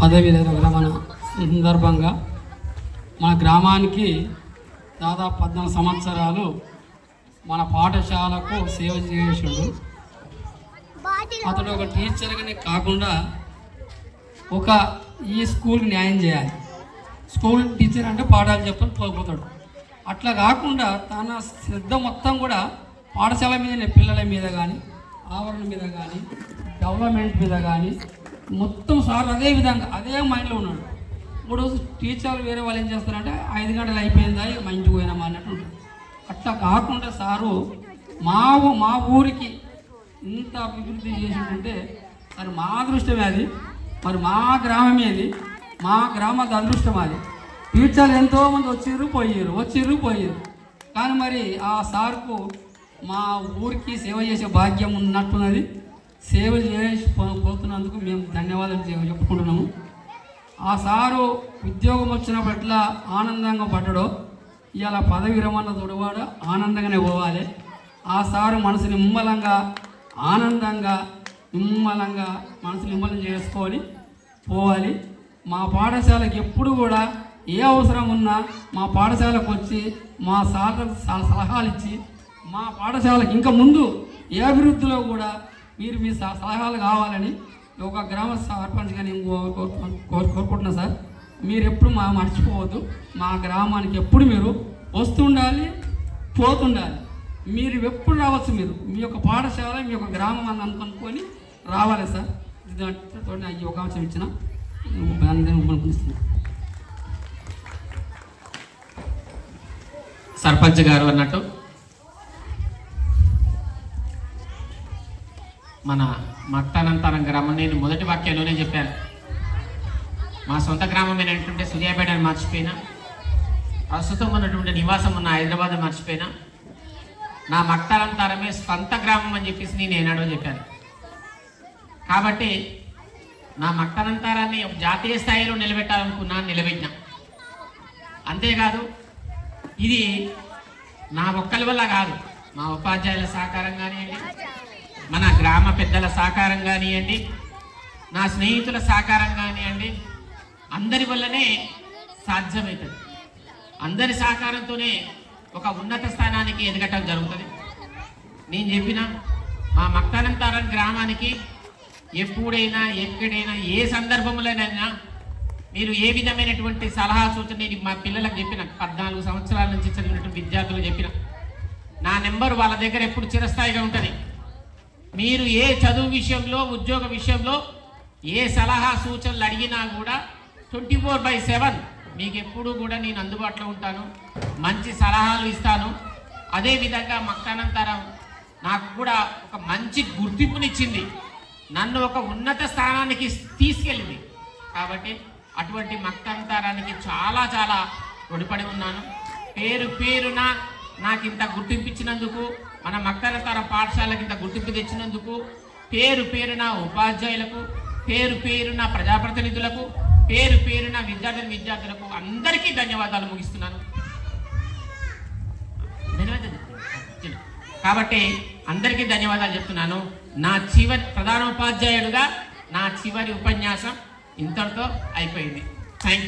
పదవి విరమణ సందర్భంగా మన గ్రామానికి దాదాపు 14 సంవత్సరాలు మన పాఠశాలకు సేవ చేసాడు. అతడు ఒక టీచర్గానే కాకుండా ఈ స్కూల్కి న్యాయం చేయాలి. స్కూల్ టీచర్ అంటే పాఠాలు చెప్పని పోతాడు. అట్లా కాకుండా తన శ్రద్ధ మొత్తం కూడా పాఠశాల మీద, పిల్లల మీద కానీ, ఆవరణ మీద కానీ, డెవలప్మెంట్ మీద కానీ మొత్తం సార్ అదే విధంగా అదే మైండ్లో ఉన్నాడు. 3 రోజులు టీచర్లు వేరే వాళ్ళు ఏం చేస్తారంటే 5 గంటలు అయిపోయిందా ఇక మా ఇంటికి పోయినామా అన్నట్టు ఉంటుంది. అట్లా కాకుండా సారు మా ఊరికి ఇంత అభివృద్ధి చేసిందంటే మరి మా అదృష్టమే అది, మరి మా గ్రామమే అది, మా గ్రామాల అదృష్టం అది. టీచర్లు ఎంతోమంది వచ్చిర్రు పోయారు. కానీ మరి ఆ సార్కు మా ఊరికి సేవ చేసే భాగ్యం ఉన్నట్టున్నది. సేవ చేసి పోతున్నందుకు మేము ధన్యవాదాలు చెప్పుకుంటున్నాము. ఆ సారు ఉద్యోగం వచ్చినప్పుడు ఎట్లా ఆనందంగా పడ్డాడో ఇవాళ పదవి విరమణ తోడువాడు ఆనందంగానే పోవాలి. ఆ సారు మనసు నిమ్మలంగా ఆనందంగా మనసు నిమ్మలం చేసుకొని పోవాలి. మా పాఠశాలకు ఎప్పుడు కూడా ఏ అవసరం ఉన్నా మా పాఠశాలకు వచ్చి మా సలహాలు ఇచ్చి మా పాఠశాలకు ఇంకా ముందు ఏ అభివృద్ధిలో కూడా మీరు మీ సలహాలు కావాలని ఒక గ్రామ సర్పంచ్గా నేను కోరుకుంటున్నా సార్. మీరు ఎప్పుడు మర్చిపోవద్దు. మా గ్రామానికి ఎప్పుడు మీరు వస్తుండాలి, పోతుండాలి. మీరు ఎప్పుడు రావచ్చు. మీరు మీ యొక్క పాఠశాల, మీ యొక్క గ్రామం అని అనుకొని రావాలి సార్. దాంతో నాకు ఈ అవకాశం ఇచ్చిన సర్పంచ్ గారు అన్నట్టు మన మట్టానంతరం గ్రామం నేను మొదటి వాక్యంలోనే చెప్పాను. మా సొంత గ్రామం ఏంటంటే సూర్యాపేటని మర్చిపోయినా, ప్రస్తుతం ఉన్నటువంటి నివాసం ఉన్న హైదరాబాద్ మర్చిపోయినా, నా మట్టానంతరమే స్వంత గ్రామం అని చెప్పేసి నేను ఏనాడో చెప్పాను. కాబట్టి నా మట్టానంతరాన్ని జాతీయ స్థాయిలో నిలబెట్టాలనుకున్నా, నిలబెట్టినా. అంతేకాదు ఇది నా ఒక్కరి వల్ల కాదు, మా ఉపాధ్యాయుల సహకారం కానివ్వండి, మన గ్రామ పెద్దల సహకారం కానివ్వండి, నా స్నేహితుల సహకారం కానివ్వండి, అందరి వల్లనే సాధ్యమవుతుంది. అందరి సహకారంతోనే ఒక ఉన్నత స్థానానికి ఎదగటం జరుగుతుంది. నేను చెప్పిన మా మక్తానంతారం గ్రామానికి ఎప్పుడైనా ఎక్కడైనా ఏ సందర్భంలోనైనా మీరు ఏ విధమైనటువంటి సలహా సూచన నేను మా పిల్లలకు చెప్పిన, 14 సంవత్సరాల నుంచి చదివినటువంటి విద్యార్థులు చెప్పిన, నా నెంబర్ వాళ్ళ దగ్గర ఎప్పుడు చిరస్థాయిగా ఉంటుంది. మీరు ఏ చదువు విషయంలో, ఉద్యోగ విషయంలో ఏ సలహా సూచనలు అడిగినా కూడా 24/7 మీకు ఎప్పుడూ కూడా నేను అందుబాటులో ఉంటాను, మంచి సలహాలు ఇస్తాను. అదేవిధంగా మక్తానంతరం నాకు కూడా ఒక మంచి గుర్తింపునిచ్చింది, నన్ను ఒక ఉన్నత స్థానానికి తీసుకెళ్ళింది. కాబట్టి అటువంటి మక్తానంతరానికి చాలా చాలా రుణపడి ఉన్నాను. పేరున నాకు ఇంత గుర్తింపు ఇచ్చినందుకు, మన మక్తానంతరం పాఠశాలకు ఇంత గుర్తింపు తెచ్చినందుకు పేరున ఉపాధ్యాయులకు, పేరున ప్రజాప్రతినిధులకు, పేరున విద్యార్థులకు అందరికీ ధన్యవాదాలు ముగిస్తున్నాను. కాబట్టి అందరికీ ధన్యవాదాలు చెప్తున్నాను. నా చివరి ప్రధానోపాధ్యాయుడుగా నా చివరి ఉపన్యాసం ఇంతటితో అయిపోయింది.